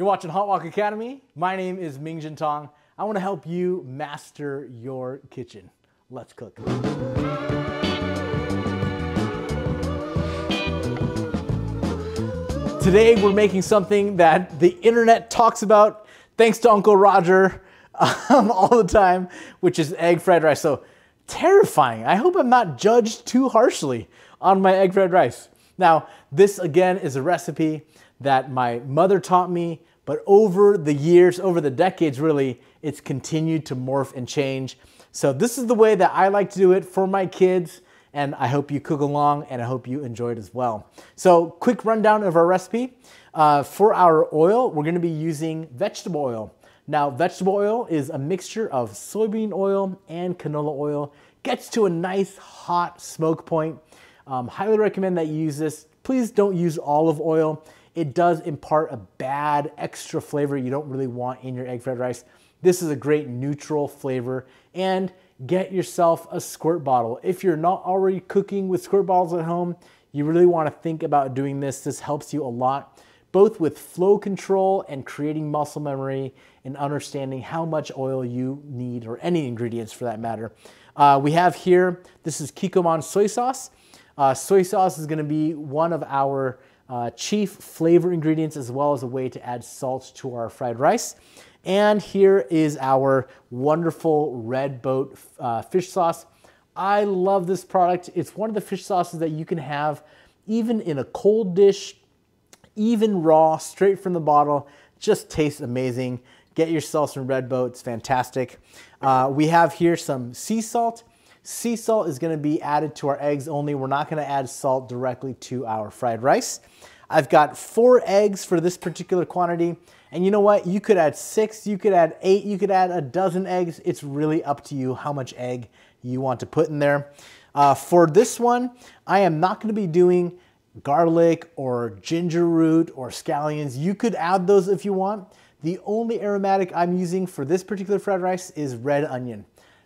You're watching Hot Wok Academy. My name is Mingjin Tong. I want to help you master your kitchen. Let's cook. Today we're making something that the internet talks about, thanks to Uncle Roger, all the time, which is egg fried rice. So terrifying. I hope I'm not judged too harshly on my egg fried rice. Now, this again is a recipe that my mother taught me, but over the years, over the decades really, it's continued to morph and change. So this is the way that I like to do it for my kids, and I hope you cook along and I hope you enjoy it as well. So quick rundown of our recipe. For our oil, we're gonna be using vegetable oil. Now, vegetable oil is a mixture of soybean oil and canola oil. Gets to a nice hot smoke point. Highly recommend that you use this. Please don't use olive oil. It does impart a bad extra flavor you don't really want in your egg fried rice. This is a great neutral flavor. And get yourself a squirt bottle. If you're not already cooking with squirt bottles at home, you really want to think about doing this. This helps you a lot, both with flow control and creating muscle memory and understanding how much oil you need, or any ingredients for that matter. We have here, this is Kikkoman soy sauce. Soy sauce is gonna be one of our chief flavor ingredients, as well as a way to add salt to our fried rice. And here is our wonderful Red Boat fish sauce. I love this product. It's one of the fish sauces that you can have even in a cold dish, even raw, straight from the bottle. Just tastes amazing. Get yourself some Red Boat, it's fantastic. We have here some sea salt. Sea salt is gonna be added to our eggs only. We're not gonna add salt directly to our fried rice. I've got 4 eggs for this particular quantity. And you know what? You could add 6, you could add 8, you could add a dozen eggs. It's really up to you how much egg you want to put in there. For this one, I am not gonna be doing garlic or ginger root or scallions. You could add those if you want. The only aromatic I'm using for this particular fried rice is red onion.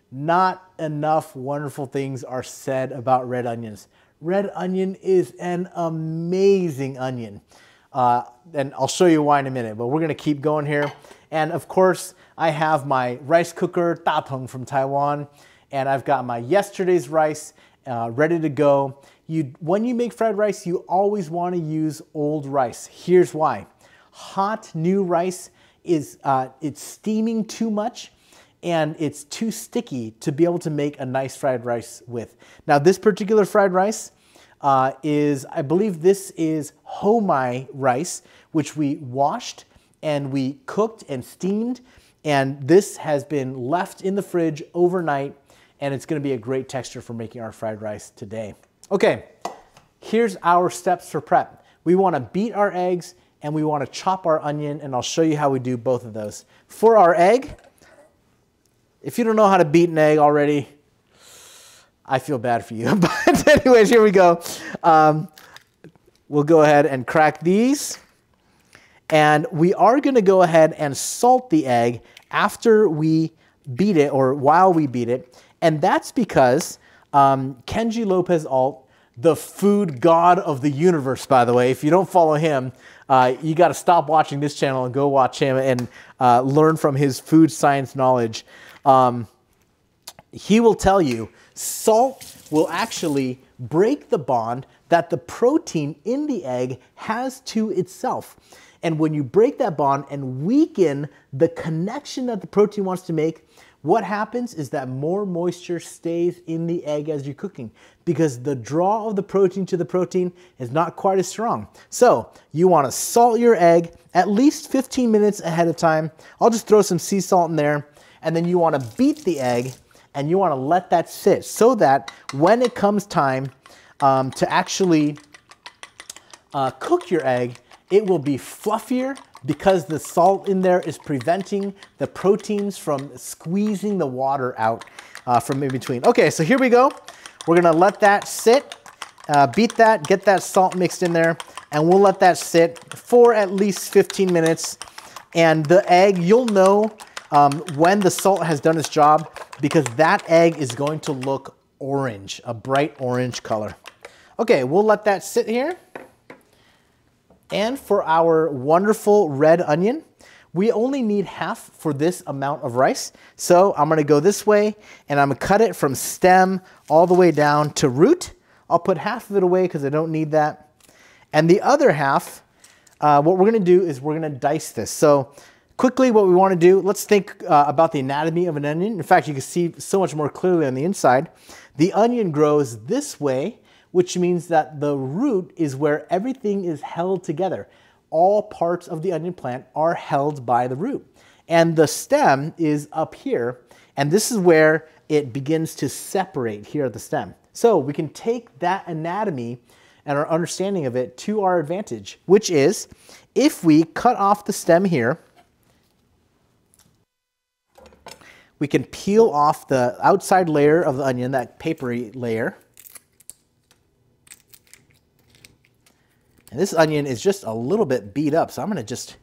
Not enough wonderful things are said about red onions. Red onion is an amazing onion. And I'll show you why in a minute, but we're gonna keep going here. And of course, I have my rice cooker, Datong from Taiwan, and I've got my yesterday's rice ready to go. When you make fried rice, you always wanna use old rice. Here's why. Hot, new rice is it's steaming too much, and it's too sticky to be able to make a nice fried rice with. Now, this particular fried rice I believe this is homai rice, which we washed and we cooked and steamed. And this has been left in the fridge overnight, and it's gonna be a great texture for making our fried rice today. Okay, here's our steps for prep. We wanna beat our eggs and we wanna chop our onion, and I'll show you how we do both of those. For our egg, if you don't know how to beat an egg already, I feel bad for you. But anyways, here we go. We'll go ahead and crack these. And we are gonna go ahead and salt the egg after we beat it, or while we beat it. And that's because Kenji Lopez Alt, the food god of the universe, by the way, if you don't follow him, you gotta stop watching this channel and go watch him and learn from his food science knowledge. He will tell you salt will actually break the bond that the protein in the egg has to itself. And when you break that bond and weaken the connection that the protein wants to make, what happens is that more moisture stays in the egg as you're cooking, because the draw of the protein to the protein is not quite as strong. So you want to salt your egg at least 15 minutes ahead of time. I'll just throw some sea salt in there. And then you want to beat the egg, and you want to let that sit so that when it comes time to actually cook your egg, it will be fluffier, because the salt in there is preventing the proteins from squeezing the water out from in between. Okay, so here we go. We're gonna let that sit, beat that, get that salt mixed in there, and we'll let that sit for at least 15 minutes. And the egg, you'll know when the salt has done its job, because that egg is going to look orange, a bright orange color. Okay, we'll let that sit here. And for our wonderful red onion, we only need half for this amount of rice. So I'm gonna go this way and I'm gonna cut it from stem all the way down to root. I'll put half of it away because I don't need that. And the other half, what we're gonna do is we're gonna dice this. So quickly what we wanna do, let's think about the anatomy of an onion. In fact, you can see so much more clearly on the inside. The onion grows this way, which means that the root is where everything is held together. All parts of the onion plant are held by the root. And the stem is up here, and this is where it begins to separate here at the stem. So we can take that anatomy and our understanding of it to our advantage, which is if we cut off the stem here, we can peel off the outside layer of the onion, that papery layer. And this onion is just a little bit beat up, so I'm gonna just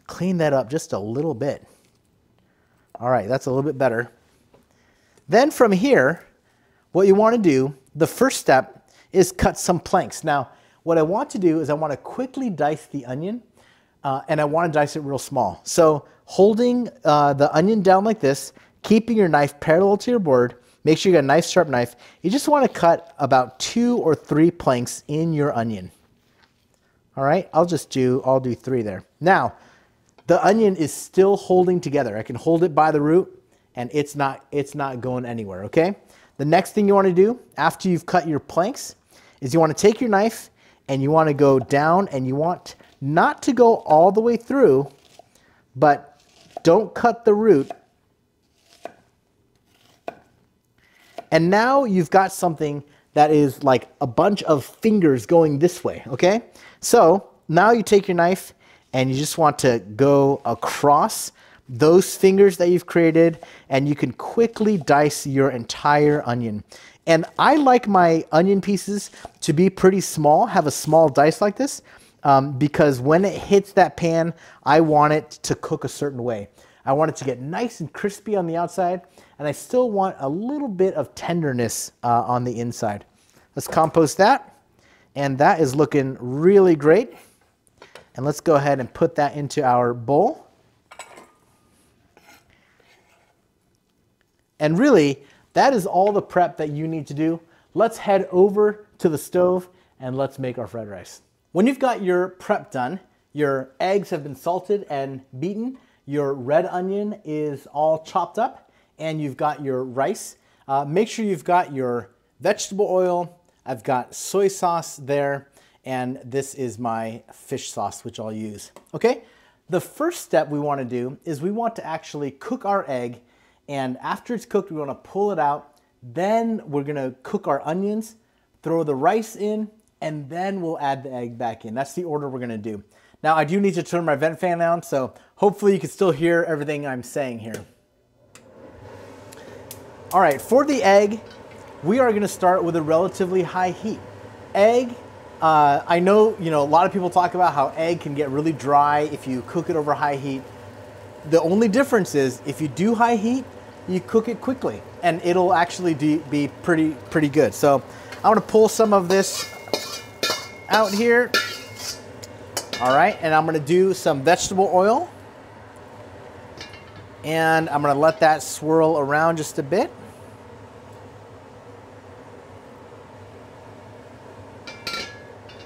clean that up just a little bit. All right, that's a little bit better. Then from here, what you wanna do, the first step is cut some planks. Now, what I want to do is I wanna quickly dice the onion, and I wanna dice it real small. So holding the onion down like this, keeping your knife parallel to your board, make sure you got a nice sharp knife. You just wanna cut about 2 or 3 planks in your onion. All right, I'll do 3 there. Now, the onion is still holding together. I can hold it by the root and it's not going anywhere, okay? The next thing you wanna do after you've cut your planks is you wanna take your knife and you wanna go down and you want not to go all the way through, but don't cut the root. And now you've got something that is like a bunch of fingers going this way, okay? So now you take your knife and you just want to go across those fingers that you've created and you can quickly dice your entire onion. And I like my onion pieces to be pretty small, have a small dice like this, because when it hits that pan, I want it to cook a certain way. I want it to get nice and crispy on the outside, and I still want a little bit of tenderness on the inside. Let's compost that. And that is looking really great. And let's go ahead and put that into our bowl. And really, that is all the prep that you need to do. Let's head over to the stove and let's make our fried rice. When you've got your prep done, your eggs have been salted and beaten, your red onion is all chopped up, and you've got your rice. Make sure you've got your vegetable oil. I've got soy sauce there, and this is my fish sauce, which I'll use. Okay, the first step we want to do is we want to actually cook our egg, and after it's cooked, we want to pull it out. Then we're going to cook our onions, throw the rice in, and then we'll add the egg back in. That's the order we're going to do. Now, I do need to turn my vent fan on, so hopefully you can still hear everything I'm saying here. All right, for the egg, we are going to start with a relatively high heat. Egg, I know, a lot of people talk about how egg can get really dry if you cook it over high heat. The only difference is if you do high heat, you cook it quickly and it'll actually be pretty good. So I'm going to pull some of this out here. All right, and I'm going to do some vegetable oil. And I'm going to let that swirl around just a bit.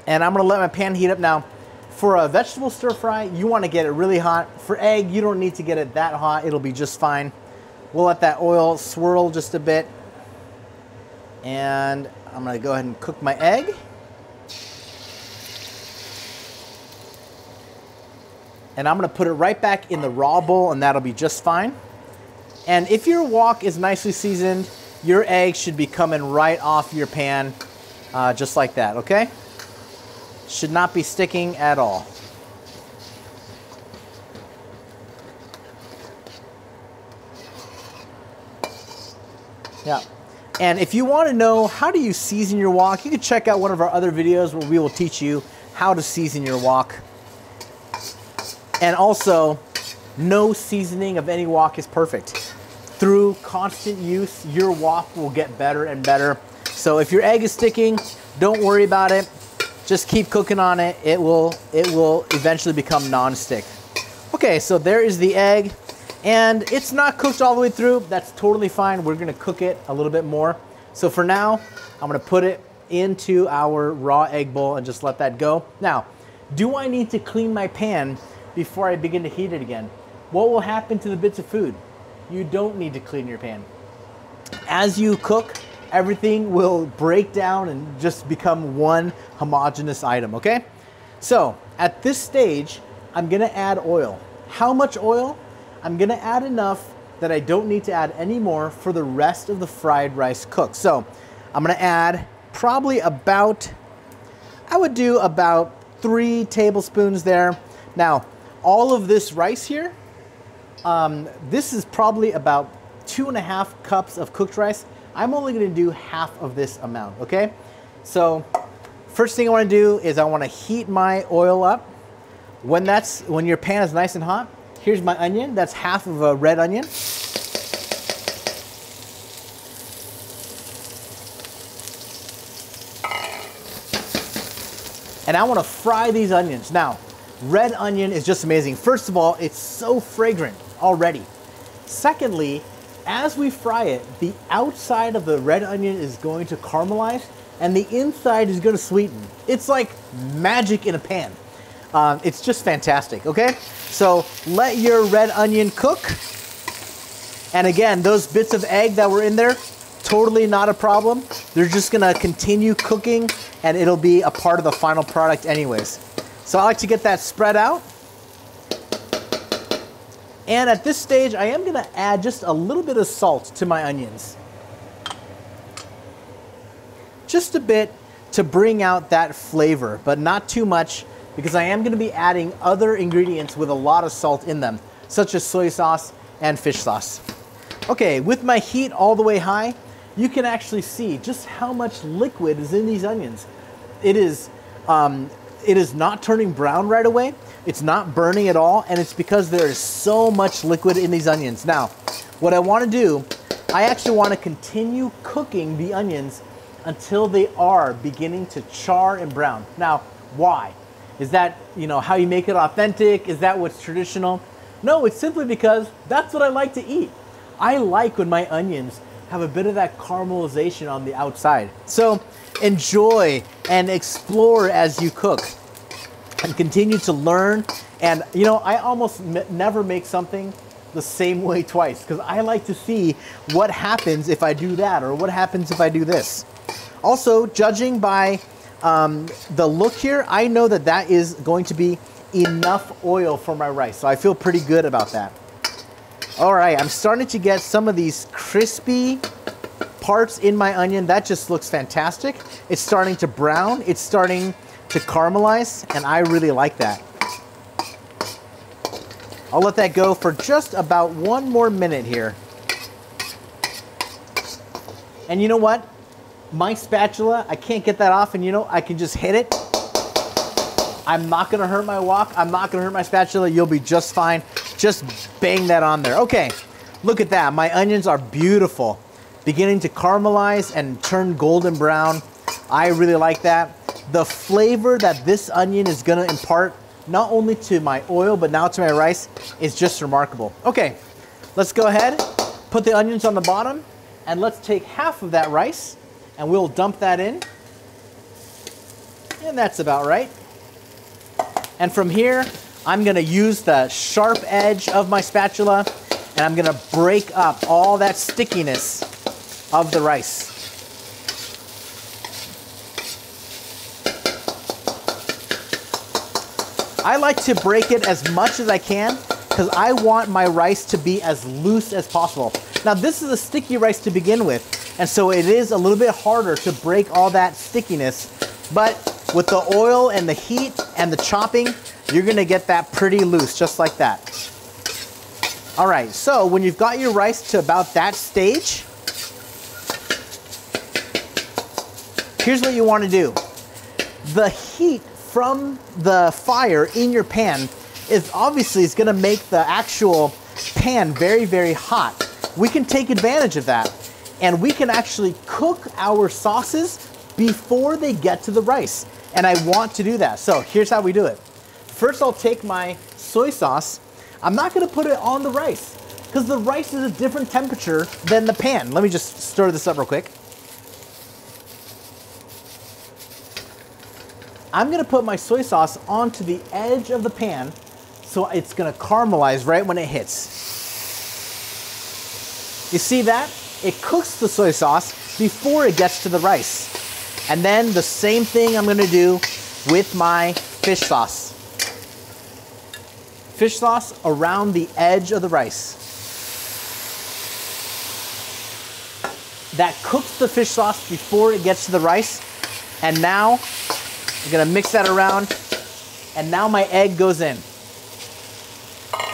And I'm gonna let my pan heat up. Now, for a vegetable stir fry, you wanna get it really hot. For egg, you don't need to get it that hot. It'll be just fine. We'll let that oil swirl just a bit. And I'm gonna go ahead and cook my egg. And I'm gonna put it right back in the raw bowl, and that'll be just fine. And if your wok is nicely seasoned, your egg should be coming right off your pan, just like that, okay? Should not be sticking at all. Yeah. And if you want to know how do you season your wok, you can check out one of our other videos where we will teach you how to season your wok. And also, no seasoning of any wok is perfect. Through constant use, your wok will get better and better. So if your egg is sticking, don't worry about it. Just keep cooking on it. It will eventually become non-stick. Okay, so there is the egg, and it's not cooked all the way through. That's totally fine. We're gonna cook it a little bit more. So for now, I'm gonna put it into our raw egg bowl and just let that go. Now, do I need to clean my pan before I begin to heat it again? What will happen to the bits of food? You don't need to clean your pan. As you cook, everything will break down and just become one homogeneous item, okay? So at this stage, I'm gonna add oil. How much oil? I'm gonna add enough that I don't need to add any more for the rest of the fried rice cook. So I'm gonna add probably about, I would do about 3 tablespoons there. Now, all of this rice here, this is probably about 2.5 cups of cooked rice. I'm only gonna do half of this amount, okay? So first thing I wanna do is I wanna heat my oil up. When your pan is nice and hot, here's my onion. That's half of a red onion. And I wanna fry these onions. Now, red onion is just amazing. First of all, it's so fragrant already. Secondly, as we fry it, the outside of the red onion is going to caramelize and the inside is gonna sweeten. It's like magic in a pan. It's just fantastic, okay? So let your red onion cook. And again, those bits of egg that were in there, totally not a problem. They're just gonna continue cooking and it'll be a part of the final product anyways. So I like to get that spread out. And at this stage, I am gonna add just a little bit of salt to my onions. Just a bit to bring out that flavor, but not too much, because I am gonna be adding other ingredients with a lot of salt in them, such as soy sauce and fish sauce. Okay, with my heat all the way high, you can actually see just how much liquid is in these onions. It is not turning brown right away. It's not burning at all, and it's because there is so much liquid in these onions. Now, what I wanna do, I actually wanna continue cooking the onions until they are beginning to char and brown. Now, why? Is that, how you make it authentic? Is that what's traditional? No, it's simply because that's what I like to eat. I like when my onions have a bit of that caramelization on the outside. So enjoy and explore as you cook and continue to learn. And I almost never make something the same way twice, because I like to see what happens if I do that or what happens if I do this. Also, judging by the look here, I know that that is going to be enough oil for my rice. So I feel pretty good about that. All right, I'm starting to get some of these crispy parts in my onion. That just looks fantastic. It's starting to brown. It's starting to caramelize, and I really like that. I'll let that go for just about 1 more minute here. And you know what? My spatula, I can't get that off, and I can just hit it. I'm not gonna hurt my wok. I'm not gonna hurt my spatula. You'll be just fine. Just bang that on there. Okay, look at that. My onions are beautiful. Beginning to caramelize and turn golden brown. I really like that. The flavor that this onion is gonna impart, not only to my oil, but now to my rice, is just remarkable. Okay, let's go ahead, put the onions on the bottom, and let's take half of that rice, and we'll dump that in. And that's about right. And from here, I'm gonna use the sharp edge of my spatula, and I'm gonna break up all that stickiness of the rice. I like to break it as much as I can because I want my rice to be as loose as possible. Now, this is a sticky rice to begin with, and so it is a little bit harder to break all that stickiness, but with the oil and the heat and the chopping, you're gonna get that pretty loose, just like that. All right, so when you've got your rice to about that stage, here's what you wanna do. The heat from the fire in your pan is obviously gonna make the actual pan very, very hot. We can take advantage of that, and we can actually cook our sauces before they get to the rice. and I want to do that. So here's how we do it. First, I'll take my soy sauce. I'm not gonna put it on the rice because the rice is a different temperature than the pan. Let me just stir this up real quick. I'm gonna put my soy sauce onto the edge of the pan so it's gonna caramelize right when it hits. You see that? It cooks the soy sauce before it gets to the rice. And then the same thing I'm gonna do with my fish sauce. Fish sauce around the edge of the rice. That cooks the fish sauce before it gets to the rice. And now, I'm gonna mix that around, and now my egg goes in.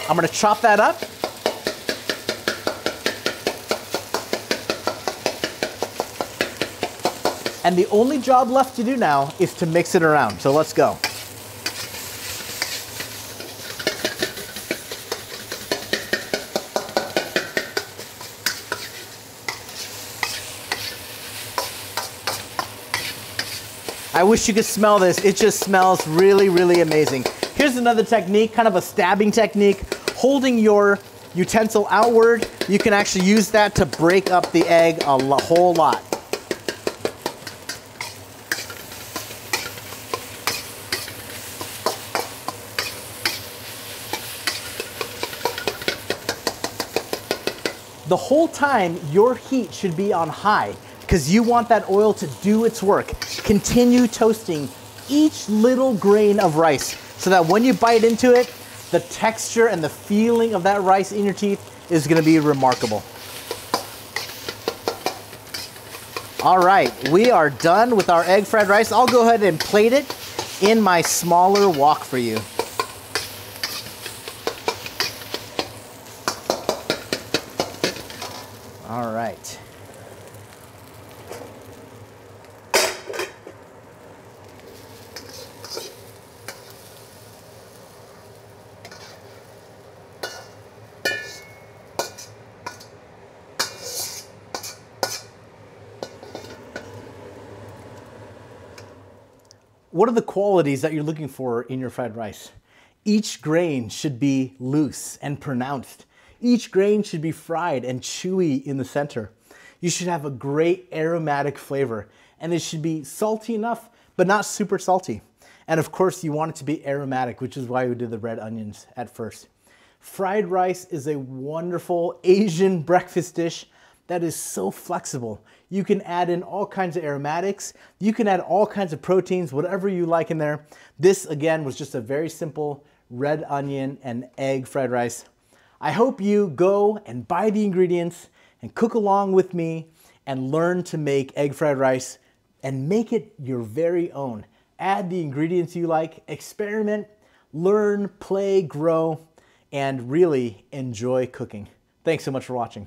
I'm gonna chop that up. And the only job left to do now is to mix it around. So let's go. I wish you could smell this. It just smells really, really amazing. Here's another technique, kind of a stabbing technique. Holding your utensil outward, you can actually use that to break up the egg a whole lot. The whole time, your heat should be on high because you want that oil to do its work. Continue toasting each little grain of rice so that when you bite into it, the texture and the feeling of that rice in your teeth is gonna be remarkable. All right, we are done with our egg fried rice. I'll go ahead and plate it in my smaller wok for you. All right. What are the qualities that you're looking for in your fried rice? Each grain should be loose and pronounced. Each grain should be fried and chewy in the center. You should have a great aromatic flavor, and it should be salty enough, but not super salty. And of course, you want it to be aromatic, which is why we did the red onions at first. Fried rice is a wonderful Asian breakfast dish that is so flexible. You can add in all kinds of aromatics. You can add all kinds of proteins, whatever you like in there. This, again, was just a very simple red onion and egg fried rice. I hope you go and buy the ingredients and cook along with me and learn to make egg fried rice and make it your very own. Add the ingredients you like, experiment, learn, play, grow, and really enjoy cooking. Thanks so much for watching.